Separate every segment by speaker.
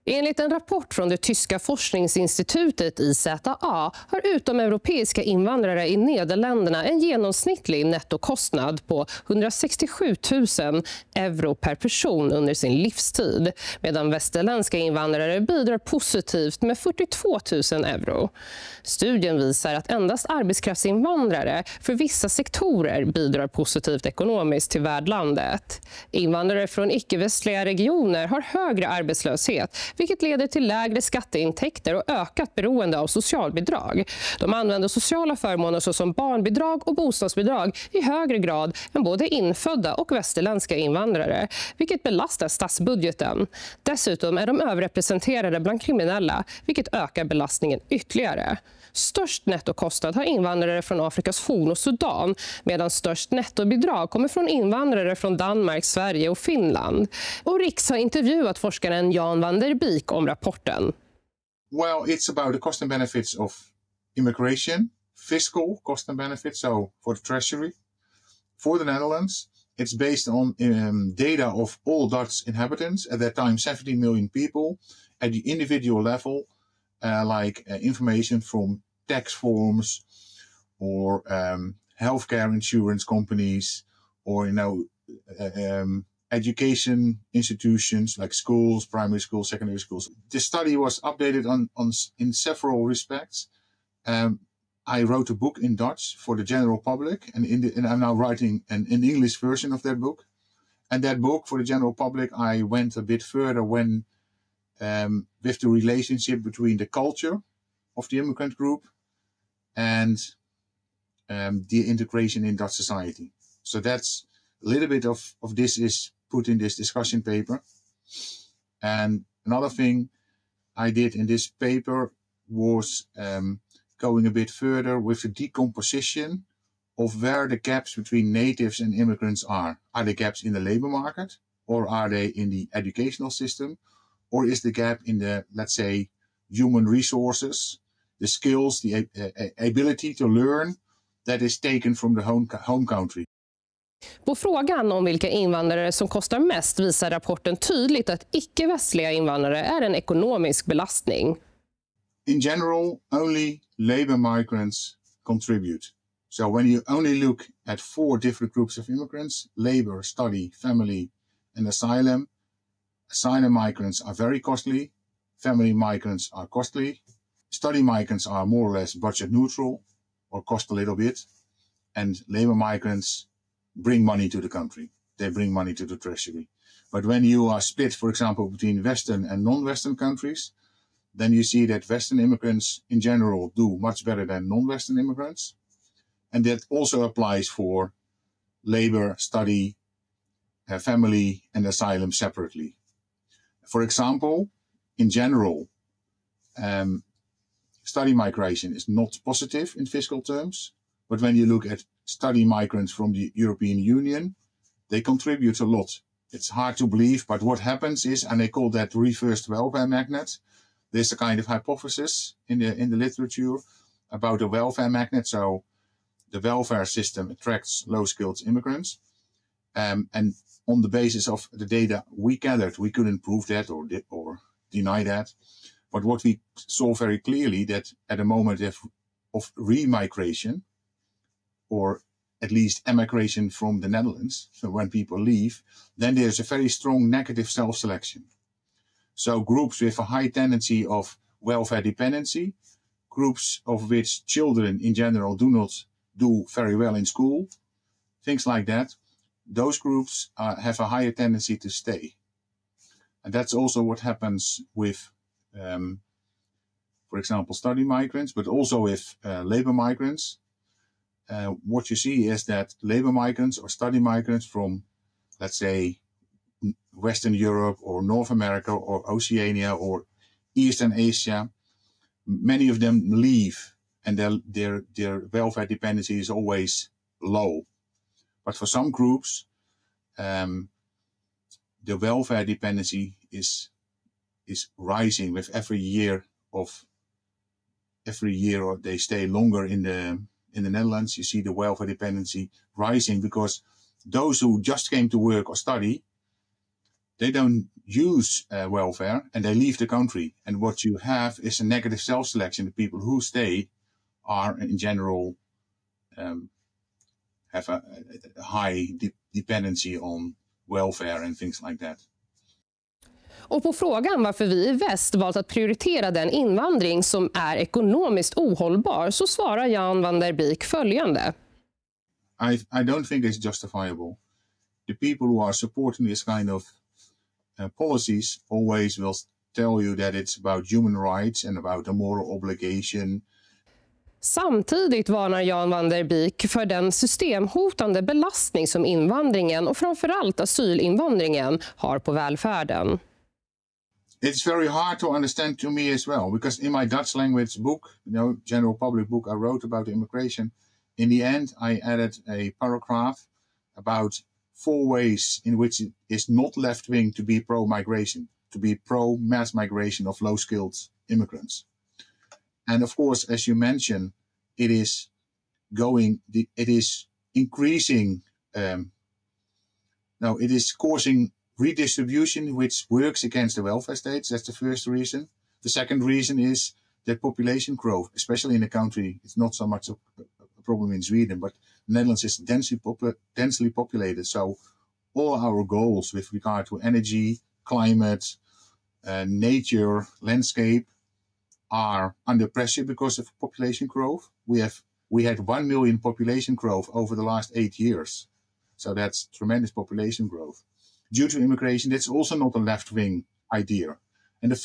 Speaker 1: Enligt en rapport från det tyska forskningsinstitutet IZA har utomeuropeiska invandrare i Nederländerna en genomsnittlig nettokostnad på 167 000 euro per person under sin livstid, medan västerländska invandrare bidrar positivt med 42 000 euro. Studien visar att endast arbetskraftsinvandrare för vissa sektorer bidrar positivt ekonomiskt till värdlandet. Invandrare från icke-västliga regioner har högre arbetslöshet, vilket leder till lägre skatteintäkter och ökat beroende av socialbidrag. De använder sociala förmåner såsom barnbidrag och bostadsbidrag i högre grad än både infödda och västerländska invandrare, vilket belastar statsbudgeten. Dessutom är de överrepresenterade bland kriminella, vilket ökar belastningen ytterligare. Störst nettokostnad har invandrare från Afrikas horn och Sudan, medan störst nettobidrag kommer från invandrare från Danmark, Sverige och Finland. Och Riks har intervjuat forskaren Jan van der Beek om rapporten.
Speaker 2: Well, it's about the cost and benefits of immigration, fiscal cost and benefits, so for the treasury. For the Netherlands, it's based on data of all Dutch inhabitants, at that time 17 million people, at the individual level, information from tax forms or healthcare insurance companies or, education institutions like schools, primary schools, secondary schools. The study was updated in several respects. I wrote a book in Dutch for the general public, and I'm now writing an English version of that book. And that book for the general public, I went a bit further with the relationship between the culture of the immigrant group and the integration in Dutch society. So that's a little bit of this is put in this discussion paper. And another thing I did in this paper was going a bit further with the decomposition of where the gaps between natives and immigrants are. Are the gaps in the labor market, or are they in the educational system? Or is the gap in the, let's say, human resources, the skills, the ability to learn that is taken from the home country?
Speaker 1: På frågan om vilka invandrare som kostar mest visar rapporten tydligt att icke-västliga invandrare är en ekonomisk belastning.
Speaker 2: In general, only labor migrants contribute. So when you only look at 4 different groups of immigrants, labor, study, family, and asylum migrants are very costly, family migrants are costly, study migrants are more or less budget neutral or cost a little bit, and labor migrants bring money to the country. They bring money to the treasury. But when you are split, for example, between Western and non-Western countries, then you see that Western immigrants in general do much better than non-Western immigrants. And that also applies for labor, study, family, and asylum separately. For example, in general, study migration is not positive in fiscal terms. But when you look at study migrants from the European Union, they contribute a lot. It's hard to believe, but what happens is, and they call that reversed welfare magnet. There's a kind of hypothesis in the literature about a welfare magnet. So the welfare system attracts low-skilled immigrants. And on the basis of the data we gathered, we couldn't prove that or deny that. But what we saw very clearly that at a moment of remigration, or at least emigration from the Netherlands, so when people leave, then there's a very strong negative self-selection. So groups with a high tendency of welfare dependency, groups of which children in general do not do very well in school, things like that, those groups have a higher tendency to stay. And that's also what happens with, for example, study migrants, but also with labor migrants. What you see is that labor migrants or study migrants from, let's say, Western Europe or North America or Oceania or Eastern Asia, many of them leave and their welfare dependency is always low. But for some groups, the welfare dependency is rising with every year or they stay longer in the Netherlands. You see the welfare dependency rising because those who just came to work or study, they don't use welfare and they leave the country. And what you have is a negative self-selection. The people who stay are in general have a high dependency on welfare and things like that.
Speaker 1: Och på frågan varför vi i väst valt att prioritera den invandring som är ekonomiskt ohållbar så svarar Jan van der Beek följande.
Speaker 2: I don't think it's justifiable. The people who are supporting this kind of policies always will tell you that it's about human rights and about a moral obligation.
Speaker 1: Samtidigt varnar Jan van der Beek för den systemhotande belastning som invandringen och framförallt asylinvandringen har på välfärden.
Speaker 2: It's very hard to understand to me as well, because in my Dutch language book, general public book I wrote about immigration, in the end I added a paragraph about 4 ways in which it is not left-wing to be pro-migration, to be pro-mass migration of low-skilled immigrants. And of course, as you mentioned, it is increasing, it is causing redistribution, which works against the welfare states. That's the first reason. The second reason is that population growth, especially in a country, it's not so much a problem in Sweden, but the Netherlands is densely populated. So all our goals with regard to energy, climate, nature, landscape are under pressure because of population growth. We had 1 million population growth over the last 8 years. So that's tremendous population growth. Due to immigration, that's also not a left-wing idea. And the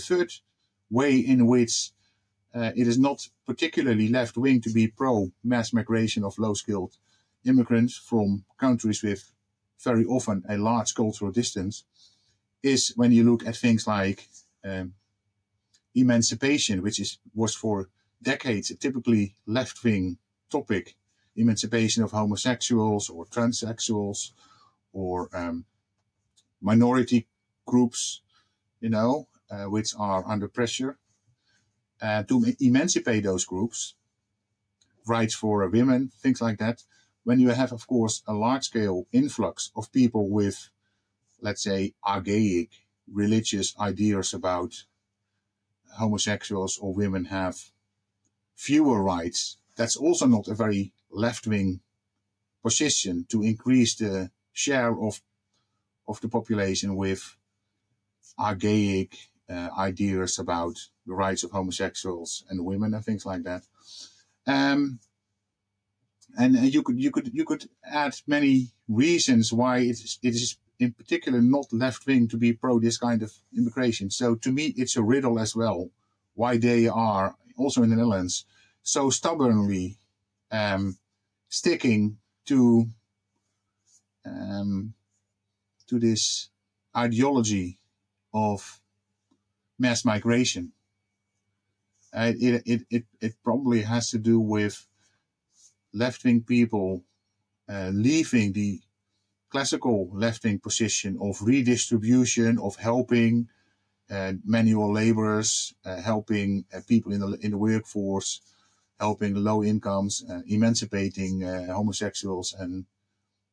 Speaker 2: third way in which it is not particularly left-wing to be pro-mass migration of low-skilled immigrants from countries with very often a large cultural distance is when you look at things like emancipation, which was for decades a typically left-wing topic. Emancipation of homosexuals or transsexuals or minority groups, which are under pressure. To emancipate those groups, rights for women, things like that. When you have, of course, a large-scale influx of people with, let's say, archaic religious ideas about homosexuals or women have fewer rights, that's also not a very left-wing position to increase the share of the population with archaic ideas about the rights of homosexuals and women and things like that. And you could add many reasons why it is in particular not left-wing to be pro this kind of immigration. So to me, it's a riddle as well, why they are, also in the Netherlands, so stubbornly sticking to this ideology of mass migration. It probably has to do with left-wing people leaving the classical left-wing position of redistribution, of helping manual laborers, helping people in the workforce, helping low incomes, emancipating homosexuals and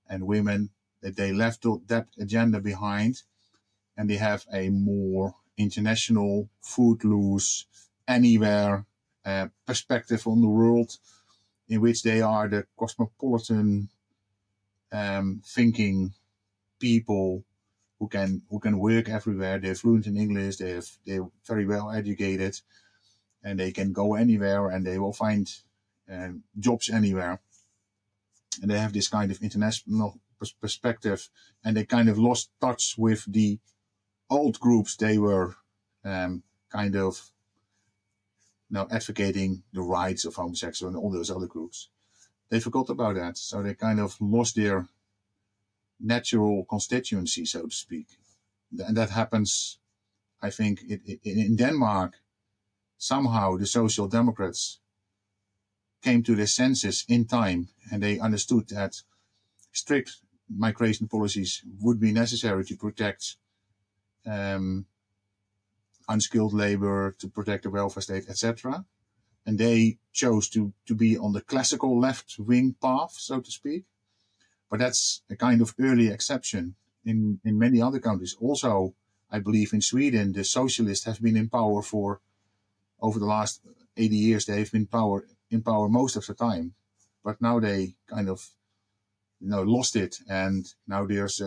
Speaker 2: women. That they left that agenda behind, and they have a more international, footloose, anywhere perspective on the world, in which they are the cosmopolitan thinking people who can work everywhere. They're fluent in English. They're very well educated, and they can go anywhere, and they will find jobs anywhere. And they have this kind of international perspective, and they kind of lost touch with the old groups they were advocating the rights of homosexuals and all those other groups. They forgot about that, so they kind of lost their natural constituency, so to speak. And that happens, I think, in Denmark. Somehow the Social Democrats came to their senses in time, and they understood that strict migration policies would be necessary to protect unskilled labor, to protect the welfare state, etc. And they chose to be on the classical left-wing path, so to speak. But that's a kind of early exception. in many other countries. Also, I believe in Sweden, the socialists have been in power for over the last 80 years. They've been in power most of the time, but now they kind of, lost it. And now there's,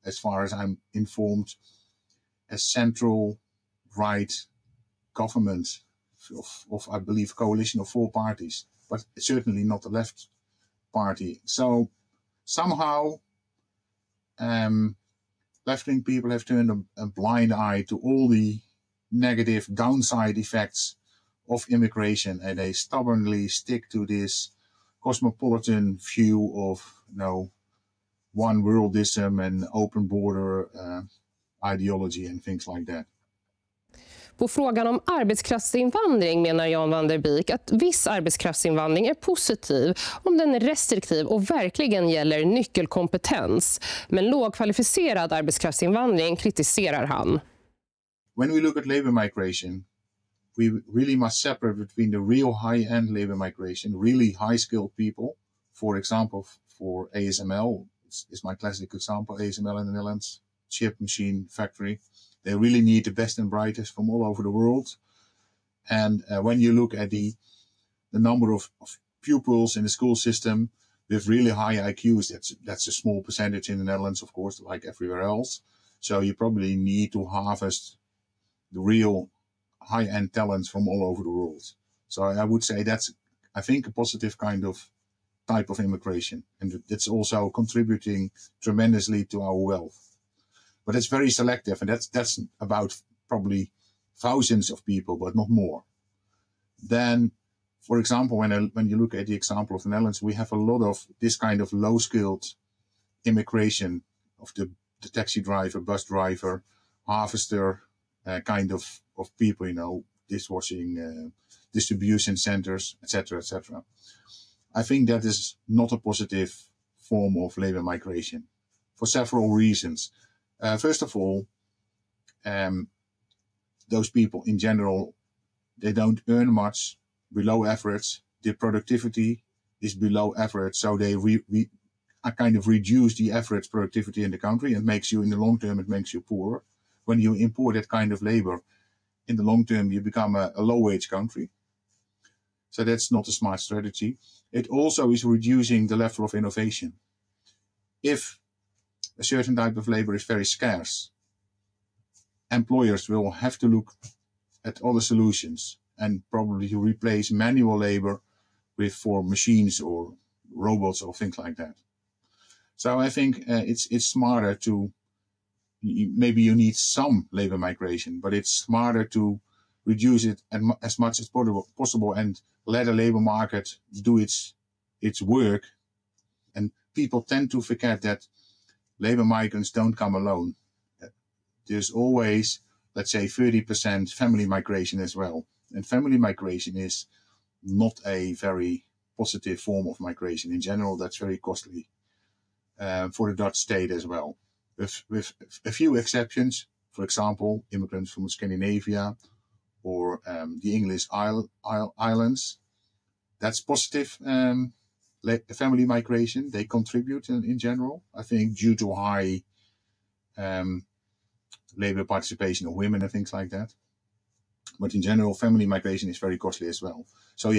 Speaker 2: as far as I'm informed, a central right government of I believe, coalition of 4 parties, but certainly not the left party. So somehow left-wing people have turned a blind eye to all the negative downside effects of immigration, and they stubbornly stick to this cosmopolitan view of, one worldism and open border ideology and things like that.
Speaker 1: På frågan om arbetskraftsinvandring menar Jan van der Beek att viss arbetskraftsinvandring är positiv om den är restriktiv och verkligen gäller nyckelkompetens. Men lågkvalificerad arbetskraftsinvandring kritiserar han.
Speaker 2: When we look at labor migration, we really must separate between the real high-end labor migration, really high-skilled people. For example, for ASML, is my classic example, ASML in the Netherlands, chip machine factory. They really need the best and brightest from all over the world. And when you look at the number of pupils in the school system with really high IQs, that's a small percentage in the Netherlands, of course, like everywhere else. So you probably need to harvest the real high-end talents from all over the world. So I would say that's, I think, a positive kind of type of immigration. And it's also contributing tremendously to our wealth. But it's very selective, and that's about probably thousands of people, but not more. Then, for example, when you look at the example of the Netherlands, we have a lot of this kind of low-skilled immigration of the taxi driver, bus driver, harvester kind of people, dishwashing, distribution centers, etc., etc. I think that is not a positive form of labor migration for several reasons. First of all, those people in general, they don't earn much, below average. Their productivity is below average, so they kind of reduce the average productivity in the country, and makes you, in the long term, it makes you poorer. When you import that kind of labor, in the long term, you become a low-wage country. So that's not a smart strategy. It also is reducing the level of innovation. If a certain type of labor is very scarce, employers will have to look at other solutions and probably replace manual labor for machines or robots or things like that. So I think it's smarter to, maybe you need some labor migration, but it's smarter to reduce it as much as possible and let the labor market do its work. And people tend to forget that labor migrants don't come alone. There's always, let's say, 30% family migration as well. And family migration is not a very positive form of migration. In general, that's very costly for the Dutch state as well. With a few exceptions, for example, immigrants from Scandinavia or the English islands, that's positive family migration. They contribute in general, I think, due to high labor participation of women and things like that. But in general, family migration is very costly as well. So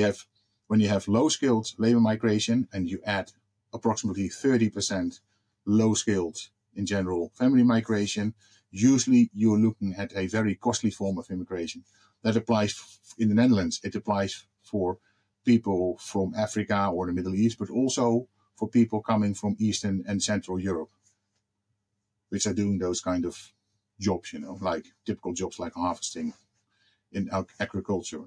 Speaker 2: when you have low-skilled labor migration and you add approximately 30% low-skilled in general family migration, usually you're looking at a very costly form of immigration. That applies in the Netherlands. It applies for people from Africa or the Middle East, but also for people coming from Eastern and Central Europe, which are doing those kind of jobs, like typical jobs like harvesting in agriculture.